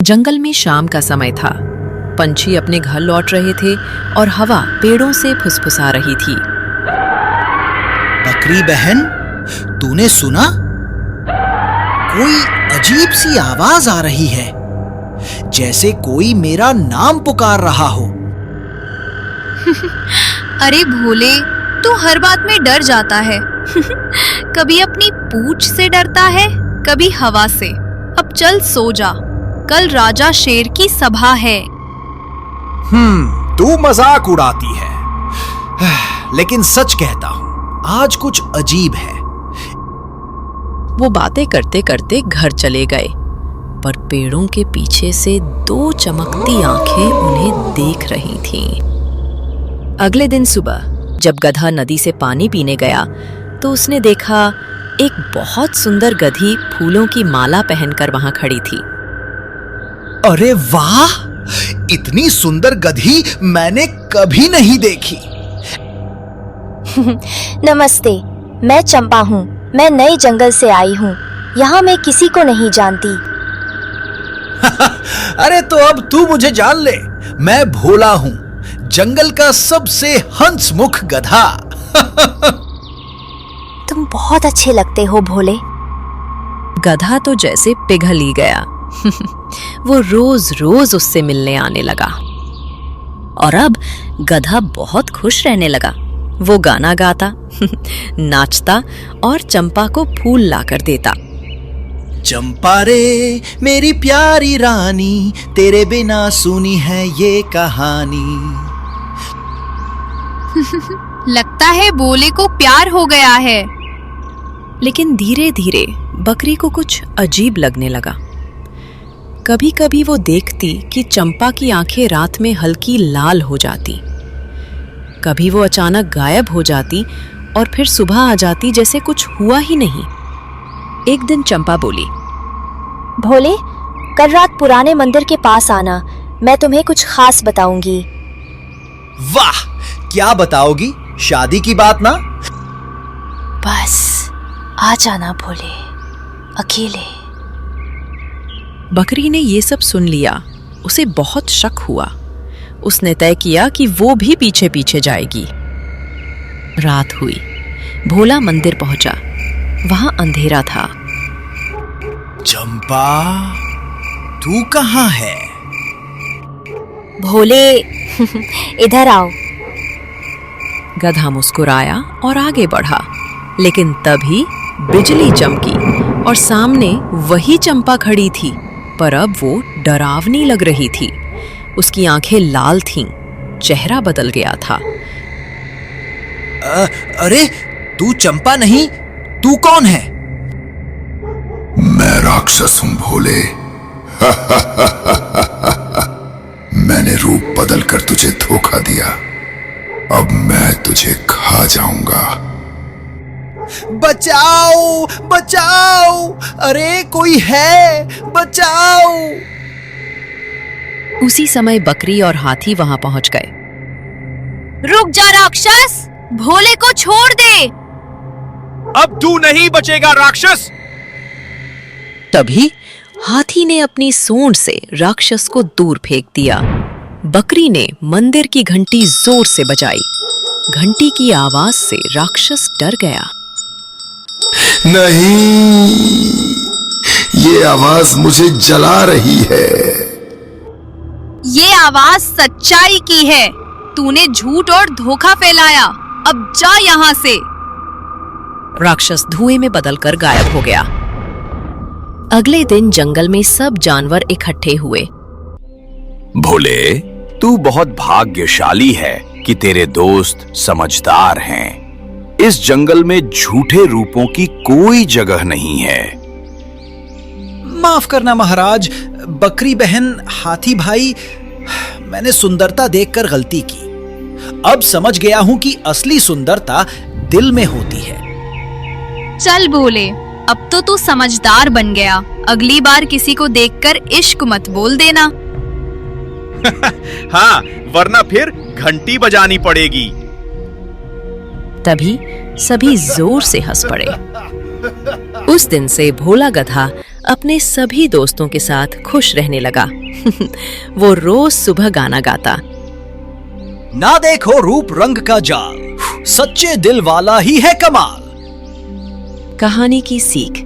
जंगल में शाम का समय था। पंछी अपने घर लौट रहे थे और हवा पेड़ों से फुसफुसा रही थी। बकरी बहन, तूने सुना? कोई अजीब सी आवाज आ रही है, जैसे कोई मेरा नाम पुकार रहा हो। अरे भोले, तू हर बात में डर जाता है। कभी अपनी पूंछ से डरता है, कभी हवा से। अब चल सो जा, कल राजा शेर की सभा है। तू मजाक उड़ाती है, लेकिन सच कहता हूं, आज कुछ अजीब है। वो बातें करते करते घर चले गए, पर पेड़ों के पीछे से दो चमकती आंखें उन्हें देख रही थीं। अगले दिन सुबह जब गधा नदी से पानी पीने गया तो उसने देखा एक बहुत सुंदर गधी फूलों की माला पहनकर वहां खड़ी थी। अरे वाह! इतनी सुंदर गधी मैंने कभी नहीं देखी। नमस्ते, मैं चंपा हूँ। मैं नए जंगल से आई हूँ। यहाँ मैं किसी को नहीं जानती। अरे तो अब तू मुझे जान ले, मैं भोला हूँ, जंगल का सबसे हंसमुख गधा। तुम बहुत अच्छे लगते हो भोले। गधा तो जैसे पिघल ही गया। वो रोज रोज उससे मिलने आने लगा और अब गधा बहुत खुश रहने लगा। वो गाना गाता, नाचता और चंपा को फूल लाकर देता। चंपा रे मेरी प्यारी रानी, तेरे बिना सुनी है ये कहानी। लगता है भोले को प्यार हो गया है। लेकिन धीरे धीरे बकरी को कुछ अजीब लगने लगा। कभी कभी वो देखती कि चंपा की आंखें रात में हल्की लाल हो जाती, कभी वो अचानक गायब हो जाती और फिर सुबह आ जाती जैसे कुछ हुआ ही नहीं। एक दिन चंपा बोली, भोले, कल रात पुराने मंदिर के पास आना, मैं तुम्हें कुछ खास बताऊंगी। वाह! क्या बताओगी? शादी की बात ना? बस आ जाना भोले, अकेले। बकरी ने ये सब सुन लिया। उसे बहुत शक हुआ। उसने तय किया कि वो भी पीछे पीछे जाएगी। रात हुई, भोला मंदिर पहुंचा। वहां अंधेरा था। चंपा, तू कहाँ है? भोले, इधर आओ। गधा मुस्कुराया और आगे बढ़ा, लेकिन तभी बिजली चमकी और सामने वही चंपा खड़ी थी, पर अब वो डरावनी लग रही थी। उसकी आंखें लाल थीं, चेहरा बदल गया था। अरे तू चंपा नहीं, तू कौन है? मैं राक्षस हूं भोले। मैंने रूप बदल कर तुझे धोखा दिया, अब मैं तुझे खा जाऊंगा। बचाओ, बचाओ! अरे कोई है, बचाओ! उसी समय बकरी और हाथी वहां पहुंच गए। रुक जा राक्षस, भोले को छोड़ दे। अब तू नहीं बचेगा राक्षस। तभी हाथी ने अपनी सूंड से राक्षस को दूर फेंक दिया। बकरी ने मंदिर की घंटी जोर से बजाई। घंटी की आवाज से राक्षस डर गया। नहीं, ये आवाज मुझे जला रही है। ये आवाज सच्चाई की है। तूने झूठ और धोखा फैलाया। अब जा यहाँ से। राक्षस धुएं में बदलकर गायब हो गया। अगले दिन जंगल में सब जानवर इकट्ठे हुए। भोले, तू बहुत भाग्यशाली है कि तेरे दोस्त समझदार हैं। इस जंगल में झूठे रूपों की कोई जगह नहीं है। माफ करना महाराज, बकरी बहन, हाथी भाई, मैंने सुंदरता देखकर गलती की। अब समझ गया हूं कि असली सुंदरता दिल में होती है। चल भोले, अब तो तू समझदार बन गया। अगली बार किसी को देखकर इश्क मत बोल देना। हाँ, वरना फिर घंटी बजानी पड़ेगी। तभी सभी जोर से हंस पड़े। उस दिन से भोला गधा अपने सभी दोस्तों के साथ खुश रहने लगा। वो रोज सुबह गाना गाता। ना देखो रूप रंग का जाल, सच्चे दिल वाला ही है कमाल। कहानी की सीख,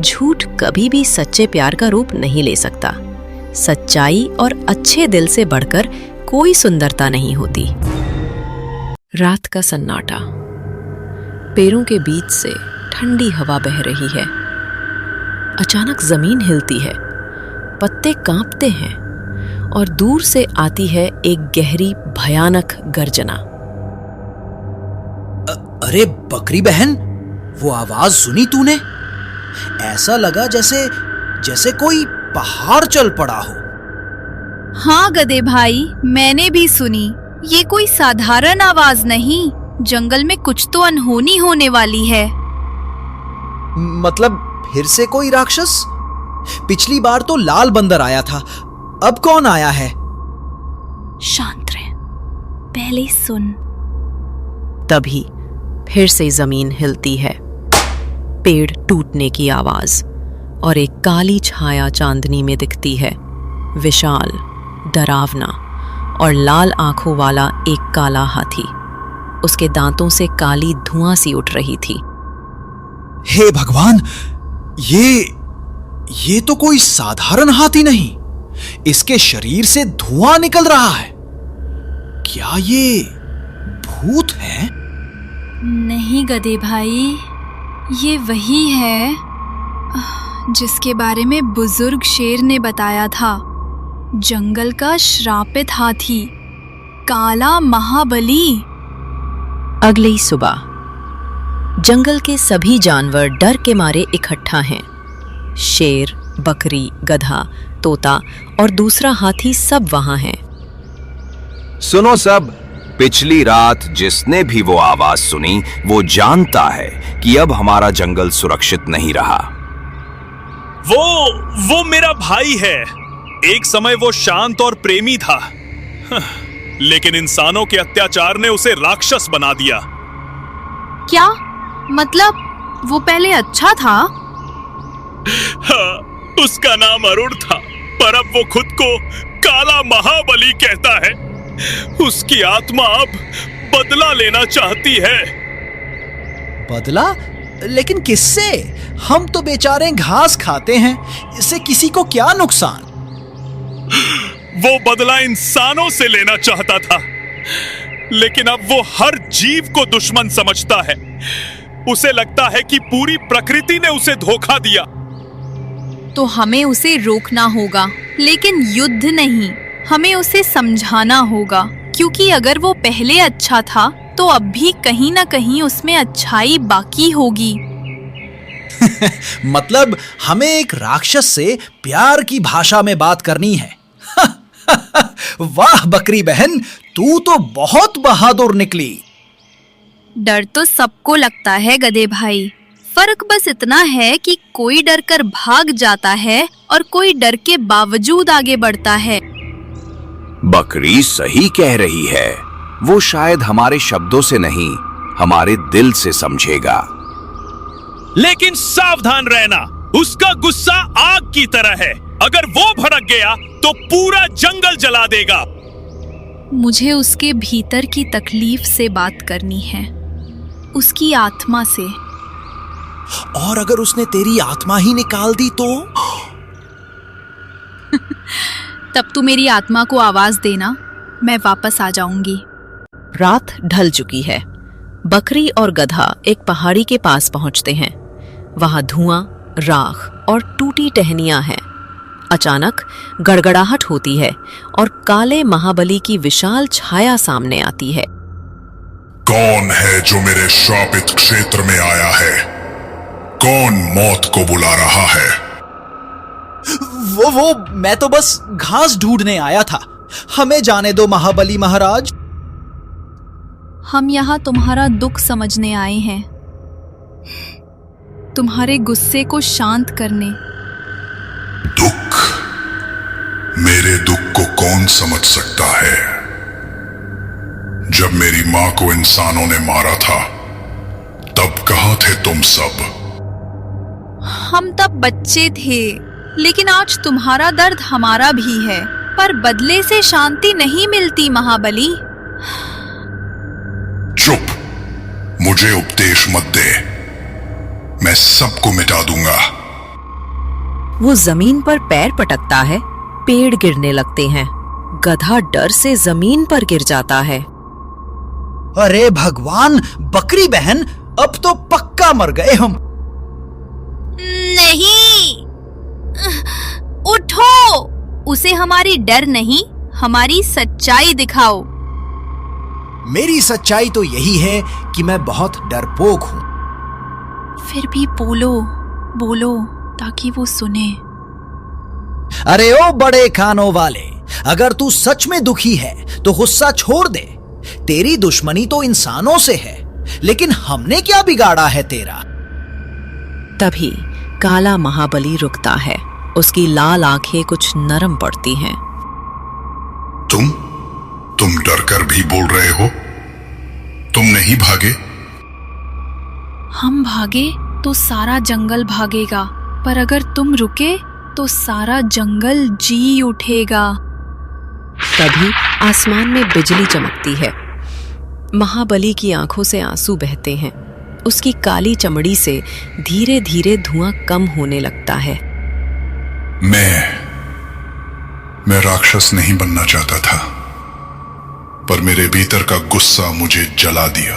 झूठ कभी भी सच्चे प्यार का रूप नहीं ले सकता। सच्चाई और अच्छे दिल से बढ़कर कोई सुंदरता नहीं होती। रात का सन्नाटा, पेड़ों के बीच से ठंडी हवा बह रही है। अचानक जमीन हिलती है, पत्ते कांपते हैं और दूर से आती है एक गहरी भयानक गर्जना। अरे बकरी बहन, वो आवाज सुनी तूने? ऐसा लगा जैसे कोई पहाड़ चल पड़ा हो। हाँ गधे भाई, मैंने भी सुनी। ये कोई साधारण आवाज नहीं, जंगल में कुछ तो अनहोनी होने वाली है। मतलब फिर से कोई राक्षस? पिछली बार तो लाल बंदर आया था, अब कौन आया है? शांत रह, पहले सुन। तभी फिर से जमीन हिलती है, पेड़ टूटने की आवाज और एक काली छाया चांदनी में दिखती है। विशाल, डरावना और लाल आंखों वाला एक काला हाथी। उसके दांतों से काली धुआं सी उठ रही थी। हे भगवान, ये तो कोई साधारण हाथी नहीं, इसके शरीर से धुआं निकल रहा है। क्या ये भूत है? नहीं गधे भाई, ये वही है जिसके बारे में बुजुर्ग शेर ने बताया था। जंगल का श्रापित हाथी, काला महाबली। अगली सुबह जंगल के सभी जानवर डर के मारे इकट्ठा हैं। शेर, बकरी, गधा, तोता और दूसरा हाथी सब वहां हैं। सुनो सब, पिछली रात जिसने भी वो आवाज सुनी वो जानता है कि अब हमारा जंगल सुरक्षित नहीं रहा। वो मेरा भाई है। एक समय वो शांत और प्रेमी था, लेकिन इंसानों के अत्याचार ने उसे राक्षस बना दिया। क्या मतलब, वो पहले अच्छा था? हाँ, उसका नाम अरुण था, पर अब वो खुद को काला महाबली कहता है। उसकी आत्मा अब बदला लेना चाहती है। बदला? लेकिन किससे? हम तो बेचारे घास खाते हैं, इससे किसी को क्या नुकसान? वो बदला इंसानों से लेना चाहता था, लेकिन अब वो हर जीव को दुश्मन समझता है। उसे लगता है कि पूरी प्रकृति ने उसे धोखा दिया। तो हमें उसे रोकना होगा, लेकिन युद्ध नहीं। हमें उसे समझाना होगा, क्योंकि अगर वो पहले अच्छा था तो अब भी कहीं ना कहीं उसमें अच्छाई बाकी होगी। मतलब हमें एक राक्षस से प्यार की भाषा में बात करनी है। वाह बकरी बहन, तू तो बहुत बहादुर निकली। डर तो सबको लगता है गधे भाई, फर्क बस इतना है कि कोई डर कर भाग जाता है और कोई डर के बावजूद आगे बढ़ता है। बकरी सही कह रही है। वो शायद हमारे शब्दों से नहीं, हमारे दिल से समझेगा। लेकिन सावधान रहना, उसका गुस्सा आग की तरह है। अगर वो भड़क गया तो पूरा जंगल जला देगा। मुझे उसके भीतर की तकलीफ से बात करनी है, उसकी आत्मा से। और अगर उसने तेरी आत्मा ही निकाल दी तो? तब तू मेरी आत्मा को आवाज देना, मैं वापस आ जाऊंगी। रात ढल चुकी है। बकरी और गधा एक पहाड़ी के पास पहुंचते हैं। वहां धुआं, राख और टूटी टहनियां हैं। अचानक गड़गड़ाहट होती है और काले महाबली की विशाल छाया सामने आती है। कौन है जो मेरे श्रापित क्षेत्र में आया है? कौन मौत को बुला रहा है? वो मैं तो बस घास ढूंढने आया था। हमें जाने दो महाबली महाराज। हम यहाँ तुम्हारा दुख समझने आए हैं, तुम्हारे गुस्से को शांत करने। दुख? मेरे दुख को कौन समझ सकता है? जब मेरी मां को इंसानों ने मारा था, तब कहाँ थे तुम सब? हम तब बच्चे थे, लेकिन आज तुम्हारा दर्द हमारा भी है, पर बदले से शांति नहीं मिलती महाबली। चुप, मुझे उपदेश मत दे, मैं सबको मिटा दूंगा। वो जमीन पर पैर पटकता है, पेड़ गिरने लगते हैं। गधा डर से जमीन पर गिर जाता है। अरे भगवान, बकरी बहन, अब तो पक्का मर गए हम। नहीं, उठो, उसे हमारी डर नहीं, हमारी सच्चाई दिखाओ। मेरी सच्चाई तो यही है कि मैं बहुत डरपोक हूं। फिर भी बोलो, बोलो, ताकि वो सुने। अरे ओ बड़े कानों वाले, अगर तू सच में दुखी है तो गुस्सा छोड़ दे। तेरी दुश्मनी तो इंसानों से है, लेकिन हमने क्या बिगाड़ा है तेरा? तभी काला महाबली रुकता है। उसकी लाल आंखें कुछ नरम पड़ती हैं। तुम डरकर भी बोल रहे हो? तुम नहीं भागे? हम भागे तो सारा जंगल भागेगा, पर अगर तुम रुके तो सारा जंगल जी उठेगा। तभी आसमान में बिजली चमकती है। महाबली की आंखों से आंसू बहते हैं। उसकी काली चमड़ी से धीरे धीरे धुआं कम होने लगता है। मैं राक्षस नहीं बनना चाहता था, पर मेरे भीतर का गुस्सा मुझे जला दिया।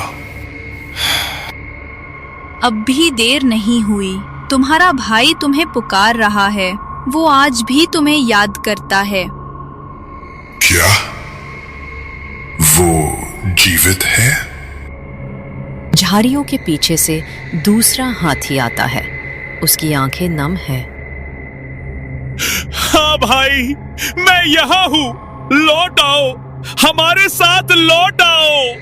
अब भी देर नहीं हुई, तुम्हारा भाई तुम्हें पुकार रहा है। वो आज भी तुम्हें याद करता है। क्या वो जीवित है? झाड़ियों के पीछे से दूसरा हाथी आता है। उसकी आंखें नम है। हाँ भाई, मैं यहाँ हूँ, लौट आओ, हमारे साथ लौट आओ।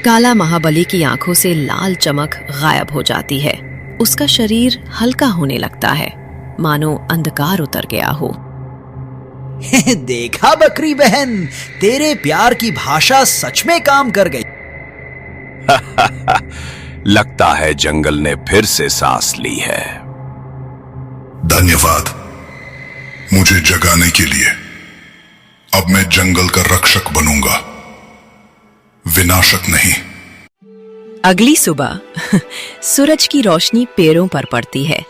काला महाबली की आंखों से लाल चमक गायब हो जाती है। उसका शरीर हल्का होने लगता है, मानो अंधकार उतर गया हो। देखा बकरी बहन, तेरे प्यार की भाषा सच में काम कर गई। लगता है जंगल ने फिर से सांस ली है। धन्यवाद मुझे जगाने के लिए। अब मैं जंगल का रक्षक बनूंगा, विनाशक नहीं। अगली सुबह सूरज की रोशनी पेड़ों पर पड़ती है।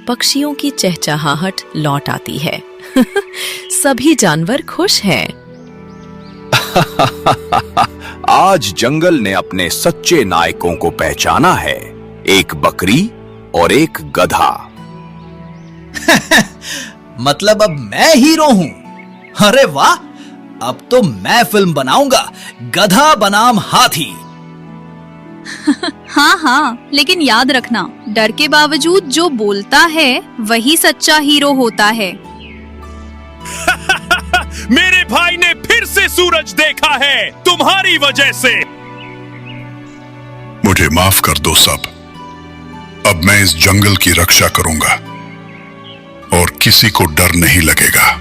पक्षियों की चहचहाहट लौट आती है। सभी जानवर खुश हैं। आज जंगल ने अपने सच्चे नायकों को पहचाना है, एक बकरी और एक गधा। मतलब अब मैं हीरो हूं? अरे वाह, अब तो मैं फिल्म बनाऊंगा, गधा बनाम हाथी। हाँ हाँ, लेकिन याद रखना, डर के बावजूद जो बोलता है वही सच्चा हीरो होता है। मेरे भाई ने फिर से सूरज देखा है, तुम्हारी वजह से। मुझे माफ कर दो सब। अब मैं इस जंगल की रक्षा करूंगा और किसी को डर नहीं लगेगा।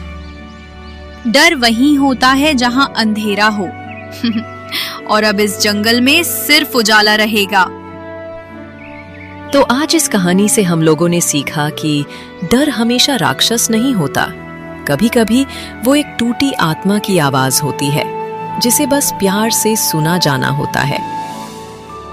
डर वहीं होता है जहां अंधेरा हो। और अब इस जंगल में सिर्फ उजाला रहेगा। तो आज इस कहानी से हम लोगों ने सीखा कि डर हमेशा राक्षस नहीं होता। कभी कभी वो एक टूटी आत्मा की आवाज होती है, जिसे बस प्यार से सुना जाना होता है।